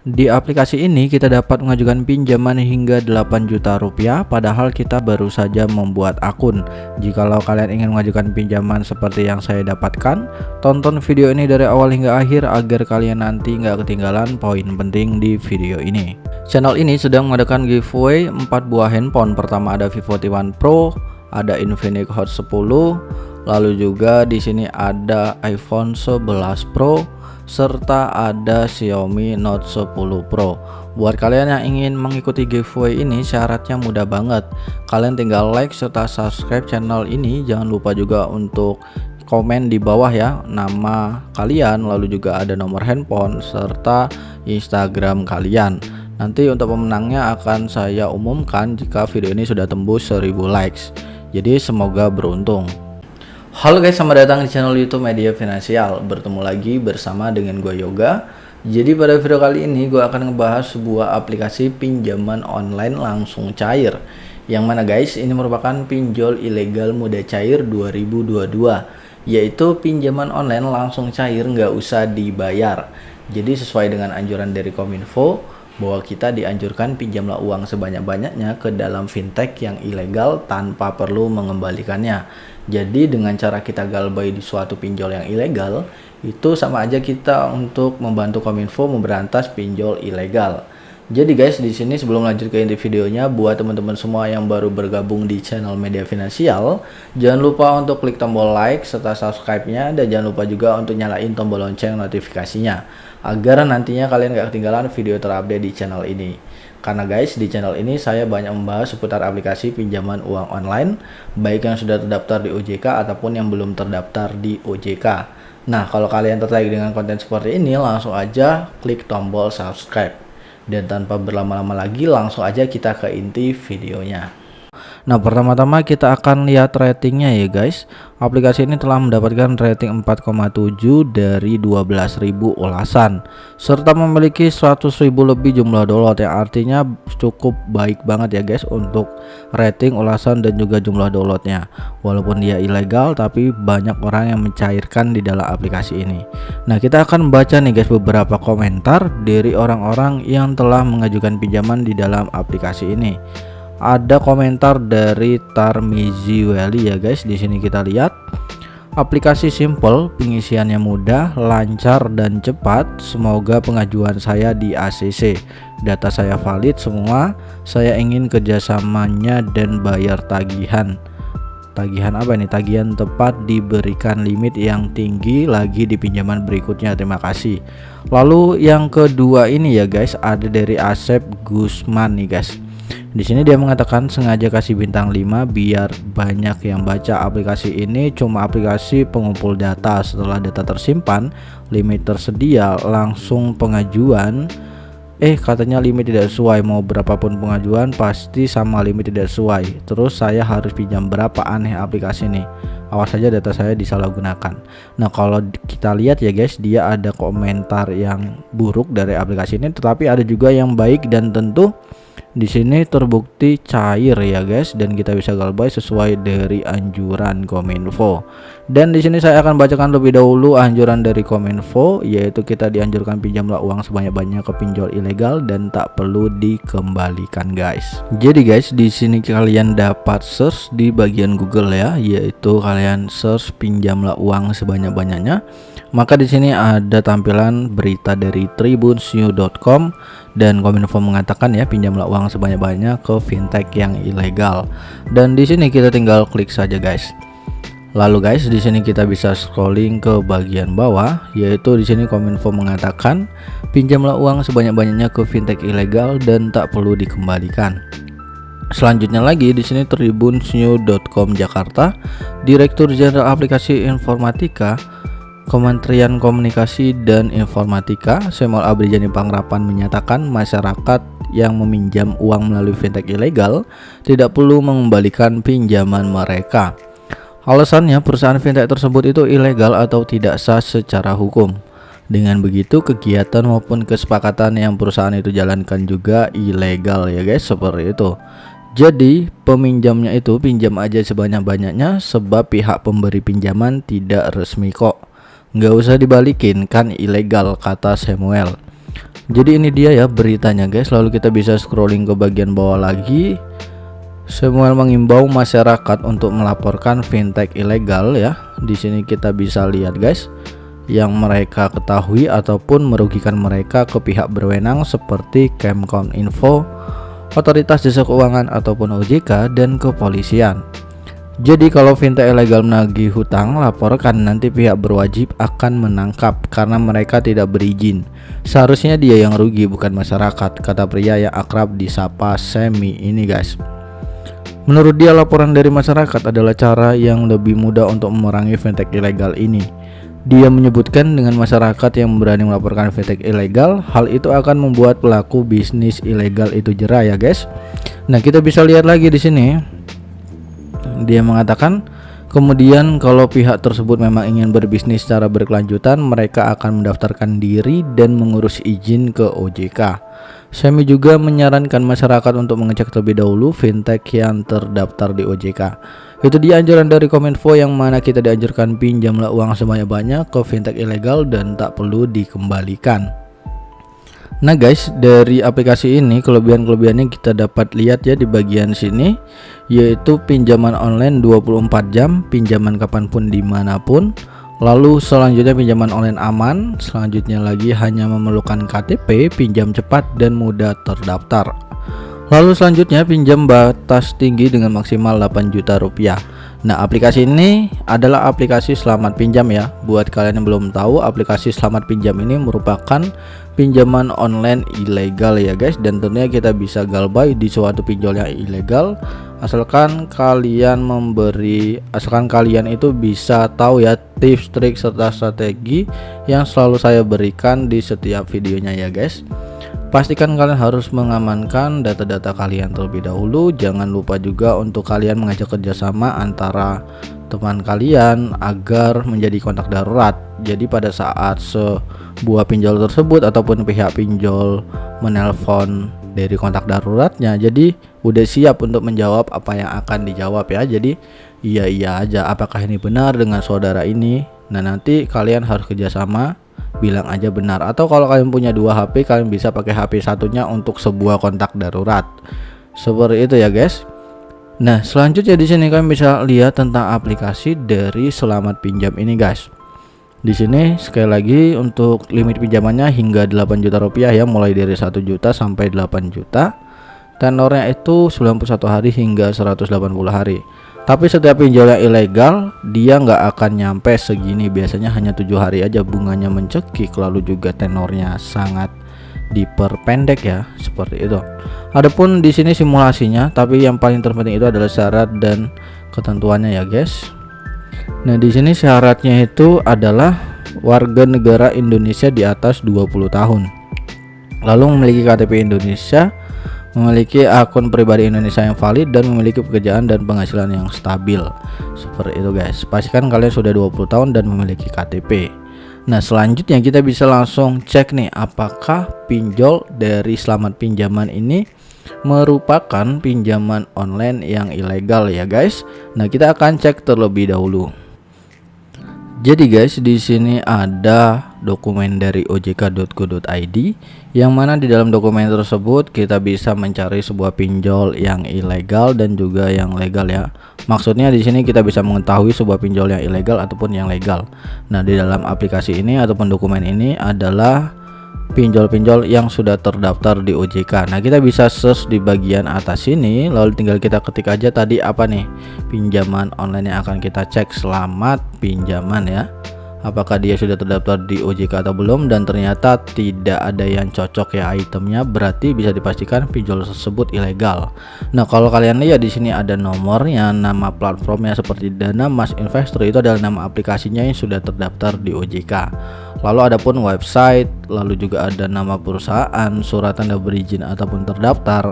Di aplikasi ini kita dapat mengajukan pinjaman hingga 8 juta rupiah padahal kita baru saja membuat akun. Jikalau kalian ingin mengajukan pinjaman seperti yang saya dapatkan, tonton video ini dari awal hingga akhir agar kalian nanti nggak ketinggalan poin penting di video ini. Channel ini sedang mengadakan giveaway 4 buah handphone. Pertama ada Vivo T1 Pro, ada Infinix Hot 10, lalu juga di sini ada iPhone 11 Pro, serta ada Xiaomi Note 10 Pro. Buat kalian yang ingin mengikuti giveaway ini syaratnya mudah banget. Kalian tinggal like serta subscribe channel ini. Jangan lupa juga untuk komen di bawah ya nama kalian, lalu juga ada nomor handphone serta Instagram kalian. Nanti untuk pemenangnya akan saya umumkan jika video ini sudah tembus 1000 likes. Jadi semoga beruntung. Halo guys, selamat datang di channel YouTube Media Finansial. Bertemu lagi bersama dengan gue Yoga. Jadi pada video kali ini gue akan ngebahas sebuah aplikasi pinjaman online langsung cair. Yang mana guys, ini merupakan pinjol ilegal muda cair 2022. Yaitu pinjaman online langsung cair nggak usah dibayar. Jadi sesuai dengan anjuran dari Kominfo, bahwa kita dianjurkan pinjamlah uang sebanyak-banyaknya ke dalam fintech yang ilegal tanpa perlu mengembalikannya. Jadi dengan cara kita galbay di suatu pinjol yang ilegal, itu sama aja kita untuk membantu Kominfo memberantas pinjol ilegal. Jadi guys, di sini sebelum lanjut ke inti videonya, buat teman-teman semua yang baru bergabung di channel Media Finansial, jangan lupa untuk klik tombol like serta subscribe-nya, dan jangan lupa juga untuk nyalain tombol lonceng notifikasinya agar nantinya kalian gak ketinggalan video terupdate di channel ini. Karena guys, di channel ini saya banyak membahas seputar aplikasi pinjaman uang online, baik yang sudah terdaftar di OJK ataupun yang belum terdaftar di OJK. Nah, kalau kalian tertarik dengan konten seperti ini, langsung aja klik tombol subscribe. Dan tanpa berlama-lama lagi, langsung aja kita ke inti videonya. Nah, pertama-tama kita akan lihat ratingnya ya guys. Aplikasi ini telah mendapatkan rating 4,7 dari 12.000 ulasan, serta memiliki 100.000 lebih jumlah download, yang artinya cukup baik banget ya guys untuk rating, ulasan, dan juga jumlah downloadnya. Walaupun dia ilegal, tapi banyak orang yang mencairkan di dalam aplikasi ini. Nah, kita akan baca nih guys beberapa komentar dari orang-orang yang telah mengajukan pinjaman di dalam aplikasi ini. Ada komentar dari Tarmizi Weli ya guys. Di sini kita lihat, aplikasi simple, pengisiannya mudah, lancar dan cepat. Semoga pengajuan saya di ACC. Data saya valid semua. Saya ingin kerjasamanya dan bayar tagihan. Tagihan apa ini? Tagihan tepat, diberikan limit yang tinggi lagi di pinjaman berikutnya. Terima kasih. Lalu yang kedua ini ya guys, ada dari Asep Gusman nih guys. Di sini dia mengatakan sengaja kasih bintang 5 biar banyak yang baca. Aplikasi ini cuma aplikasi pengumpul data. Setelah data tersimpan, limit tersedia, langsung pengajuan. Katanya limit tidak sesuai. Mau berapapun pengajuan pasti sama limit tidak sesuai. Terus saya harus pinjam berapa? Aneh aplikasi ini. Awas saja data saya disalahgunakan. Nah, kalau kita lihat ya guys, dia ada komentar yang buruk dari aplikasi ini, tetapi ada juga yang baik, dan tentu di sini terbukti cair ya guys, dan kita bisa galbay sesuai dari anjuran Kominfo. Dan di sini saya akan bacakan lebih dahulu anjuran dari Kominfo, yaitu kita dianjurkan pinjamlah uang sebanyak-banyaknya ke pinjol ilegal dan tak perlu dikembalikan guys. Jadi guys, di sini kalian dapat search di bagian Google ya, yaitu kalian search pinjamlah uang sebanyak-banyaknya. Maka di sini ada tampilan berita dari tribunnews.com, dan Kominfo mengatakan ya, pinjamlah uang sebanyak-banyaknya ke fintech yang ilegal. Dan di sini kita tinggal klik saja guys. Lalu guys, di sini kita bisa scrolling ke bagian bawah, yaitu di sini Kominfo mengatakan pinjamlah uang sebanyak-banyaknya ke fintech ilegal dan tak perlu dikembalikan. Selanjutnya lagi di sini tribunnews.com Jakarta, Direktur Jenderal Aplikasi Informatika Kementerian Komunikasi dan Informatika Semol Abrijani Pangrapan menyatakan masyarakat yang meminjam uang melalui fintech ilegal tidak perlu mengembalikan pinjaman mereka. Alasannya, perusahaan fintech tersebut itu ilegal atau tidak sah secara hukum. Dengan begitu, kegiatan maupun kesepakatan yang perusahaan itu jalankan juga ilegal ya guys, seperti itu. Jadi peminjamnya itu pinjam aja sebanyak-banyaknya, sebab pihak pemberi pinjaman tidak resmi kok. Nggak usah dibalikin, kan ilegal, kata Samuel. Jadi ini dia ya beritanya guys. Lalu kita bisa scrolling ke bagian bawah lagi. Samuel mengimbau masyarakat untuk melaporkan fintech ilegal ya. Di sini kita bisa lihat guys, yang mereka ketahui ataupun merugikan mereka ke pihak berwenang seperti Kemkominfo, Otoritas Jasa Keuangan ataupun OJK, dan kepolisian. Jadi kalau fintech ilegal menagih hutang, laporkan, nanti pihak berwajib akan menangkap karena mereka tidak berizin. Seharusnya dia yang rugi bukan masyarakat, kata pria yang akrab disapa Semi ini guys. Menurut dia, laporan dari masyarakat adalah cara yang lebih mudah untuk memerangi fintech ilegal ini. Dia menyebutkan dengan masyarakat yang berani melaporkan fintech ilegal, hal itu akan membuat pelaku bisnis ilegal itu jera ya guys. Nah, kita bisa lihat lagi di sini. Dia mengatakan, kemudian kalau pihak tersebut memang ingin berbisnis secara berkelanjutan, mereka akan mendaftarkan diri dan mengurus izin ke OJK. Semi juga menyarankan masyarakat untuk mengecek terlebih dahulu fintech yang terdaftar di OJK. Itu dia anjuran dari Kominfo, yang mana kita dianjurkan pinjamlah uang sebanyak-banyak ke fintech ilegal dan tak perlu dikembalikan. Nah guys, dari aplikasi ini kelebihan-kelebihannya kita dapat lihat ya di bagian sini, yaitu pinjaman online 24 jam, pinjaman kapanpun dimanapun. Lalu selanjutnya pinjaman online aman, selanjutnya lagi hanya memerlukan KTP, pinjam cepat dan mudah terdaftar. Lalu selanjutnya pinjam batas tinggi dengan maksimal 8 juta rupiah. Nah, aplikasi ini adalah aplikasi Selamat Pinjam ya. Buat kalian yang belum tahu, aplikasi Selamat Pinjam ini merupakan pinjaman online ilegal ya guys, dan tentunya kita bisa galbay di suatu pinjol yang ilegal asalkan kalian itu bisa tahu ya tips, trik serta strategi yang selalu saya berikan di setiap videonya ya guys. Pastikan kalian harus mengamankan data-data kalian terlebih dahulu. Jangan lupa juga untuk kalian mengajak kerjasama antara teman kalian agar menjadi kontak darurat. Jadi pada saat sebuah pinjol tersebut ataupun pihak pinjol menelpon dari kontak daruratnya, jadi udah siap untuk menjawab apa yang akan dijawab ya. Jadi iya aja apakah ini benar dengan saudara ini. Nah, nanti kalian harus kerjasama, bilang aja benar. Atau kalau kalian punya 2 HP, kalian bisa pakai HP satunya untuk sebuah kontak darurat. Seperti itu ya guys. Nah, selanjutnya di sini kalian bisa lihat tentang aplikasi dari Selamat Pinjam ini guys. Di sini sekali lagi untuk limit pinjamannya hingga 8 juta rupiah ya, mulai dari 1 juta sampai 8 juta. Tenornya itu 91 hari hingga 180 hari. Tapi setiap pinjol yang ilegal dia nggak akan nyampe segini, biasanya hanya 7 hari aja, bunganya mencekik, lalu juga tenornya sangat diperpendek ya, seperti itu. Adapun di sini simulasinya, tapi yang paling terpenting itu adalah syarat dan ketentuannya ya guys. Nah, di sini syaratnya itu adalah warga negara Indonesia di atas 20 tahun. Lalu memiliki KTP Indonesia, memiliki akun pribadi Indonesia yang valid, dan memiliki pekerjaan dan penghasilan yang stabil. Seperti itu guys. Pastikan kalian sudah 20 tahun dan memiliki KTP. Nah, selanjutnya kita bisa langsung cek nih apakah pinjol dari Selamat Pinjaman ini merupakan pinjaman online yang ilegal ya guys. Nah, kita akan cek terlebih dahulu. Jadi guys, di sini ada dokumen dari ojk.go.id, yang mana di dalam dokumen tersebut kita bisa mencari sebuah pinjol yang ilegal dan juga yang legal ya. Maksudnya di sini kita bisa mengetahui sebuah pinjol yang ilegal ataupun yang legal. Nah, di dalam aplikasi ini ataupun dokumen ini adalah pinjol-pinjol yang sudah terdaftar di OJK. Nah, kita bisa search di bagian atas sini, lalu tinggal kita ketik aja tadi apa nih pinjaman online yang akan kita cek. Selamat Pinjaman ya, apakah dia sudah terdaftar di OJK atau belum, dan ternyata tidak ada yang cocok ya itemnya, berarti bisa dipastikan pinjol tersebut ilegal. Nah, kalau kalian lihat di sini ada nomornya, nama platformnya seperti Dana Mas Investor, itu adalah nama aplikasinya yang sudah terdaftar di OJK. Lalu ada pun website, lalu juga ada nama perusahaan, surat tanda berizin ataupun terdaftar.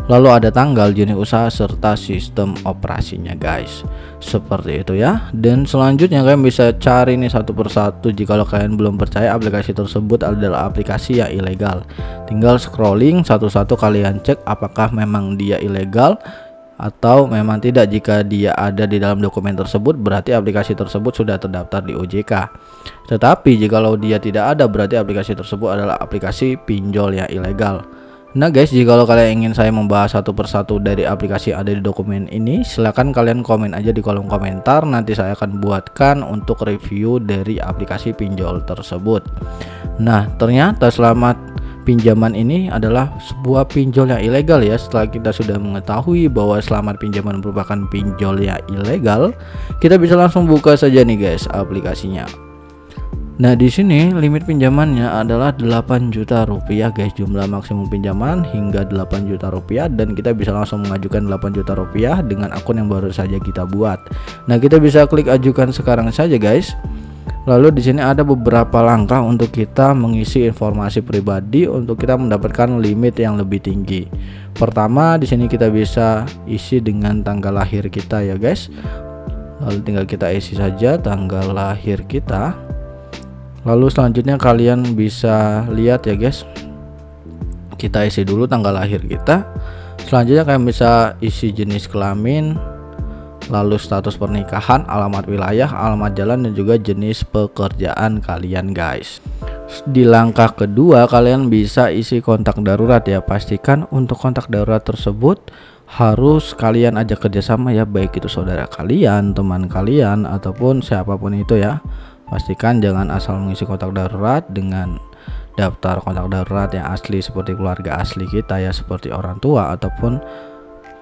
Lalu ada tanggal, jenis usaha, serta sistem operasinya guys. Seperti itu ya. Dan selanjutnya kalian bisa cari nih satu persatu. Jika kalian belum percaya aplikasi tersebut adalah aplikasi yang ilegal, tinggal scrolling satu-satu, kalian cek apakah memang dia ilegal. atau memang tidak. Jika dia ada di dalam dokumen tersebut, berarti aplikasi tersebut sudah terdaftar di OJK. Tetapi jikalau dia tidak ada, berarti aplikasi tersebut adalah aplikasi pinjol yang ilegal. Nah guys, jikalau kalian ingin saya membahas satu persatu dari aplikasi yang ada di dokumen ini, silahkan kalian komen aja di kolom komentar. Nanti saya akan buatkan untuk review dari aplikasi pinjol tersebut. Nah, ternyata Selamat Pinjaman ini adalah sebuah pinjol yang ilegal ya. Setelah kita sudah mengetahui bahwa Selamat Pinjaman merupakan pinjol yang ilegal, kita bisa langsung buka saja nih guys aplikasinya. Nah, di sini limit pinjamannya adalah 8 juta rupiah guys, jumlah maksimum pinjaman hingga 8 juta rupiah, dan kita bisa langsung mengajukan 8 juta rupiah dengan akun yang baru saja kita buat. Nah, kita bisa klik ajukan sekarang saja guys. Lalu di sini ada beberapa langkah untuk kita mengisi informasi pribadi untuk kita mendapatkan limit yang lebih tinggi. Pertama, di sini kita bisa isi dengan tanggal lahir kita ya guys. Lalu tinggal kita isi saja tanggal lahir kita. Lalu selanjutnya kalian bisa lihat ya guys, kita isi dulu tanggal lahir kita. Selanjutnya kalian bisa isi jenis kelamin, lalu status pernikahan, alamat wilayah, alamat jalan, dan juga jenis pekerjaan kalian guys. Di langkah kedua kalian bisa isi kontak darurat ya. Pastikan untuk kontak darurat tersebut harus kalian ajak kerjasama ya, baik itu saudara kalian, teman kalian, ataupun siapapun itu ya. Pastikan jangan asal mengisi kontak darurat dengan daftar kontak darurat yang asli seperti keluarga asli kita ya, seperti orang tua ataupun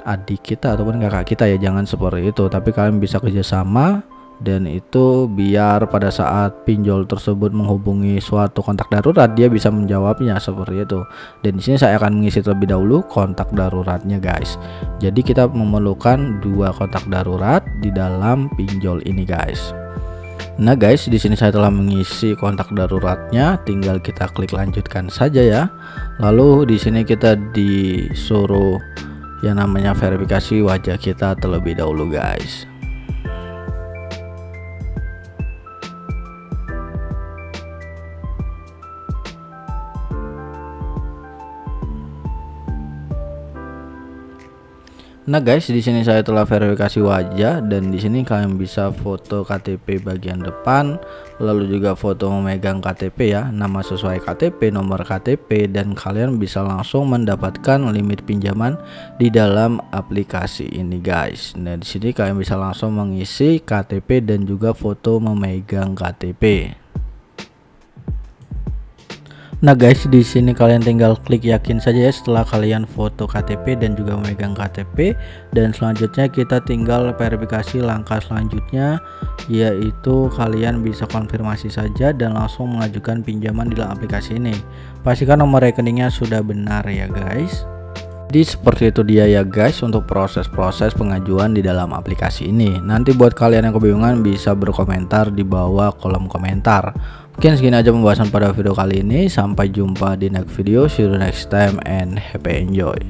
adik kita ataupun kakak kita ya, jangan seperti itu. Tapi kalian bisa kerjasama, dan itu biar pada saat pinjol tersebut menghubungi suatu kontak darurat dia bisa menjawabnya seperti itu. Dan di sini saya akan mengisi terlebih dahulu kontak daruratnya guys. Jadi kita memerlukan 2 kontak darurat di dalam pinjol ini guys. Nah guys, di sini saya telah mengisi kontak daruratnya, tinggal kita klik lanjutkan saja ya. Lalu di sini kita disuruh yang namanya verifikasi wajah kita terlebih dahulu guys. Nah guys, di sini saya telah verifikasi wajah, dan di sini kalian bisa foto KTP bagian depan, lalu juga foto memegang KTP ya, nama sesuai KTP, nomor KTP, dan kalian bisa langsung mendapatkan limit pinjaman di dalam aplikasi ini guys. Nah, di sini kalian bisa langsung mengisi KTP dan juga foto memegang KTP. Nah guys, di sini kalian tinggal klik yakin saja ya setelah kalian foto KTP dan juga memegang KTP, dan selanjutnya kita tinggal verifikasi langkah selanjutnya, yaitu kalian bisa konfirmasi saja dan langsung mengajukan pinjaman di dalam aplikasi ini. Pastikan nomor rekeningnya sudah benar ya guys. Jadi seperti itu dia ya guys untuk proses-proses pengajuan di dalam aplikasi ini. Nanti buat kalian yang kebingungan bisa berkomentar di bawah kolom komentar. Mungkin segini aja pembahasan pada video kali ini. Sampai jumpa di next video. See you next time and happy enjoy.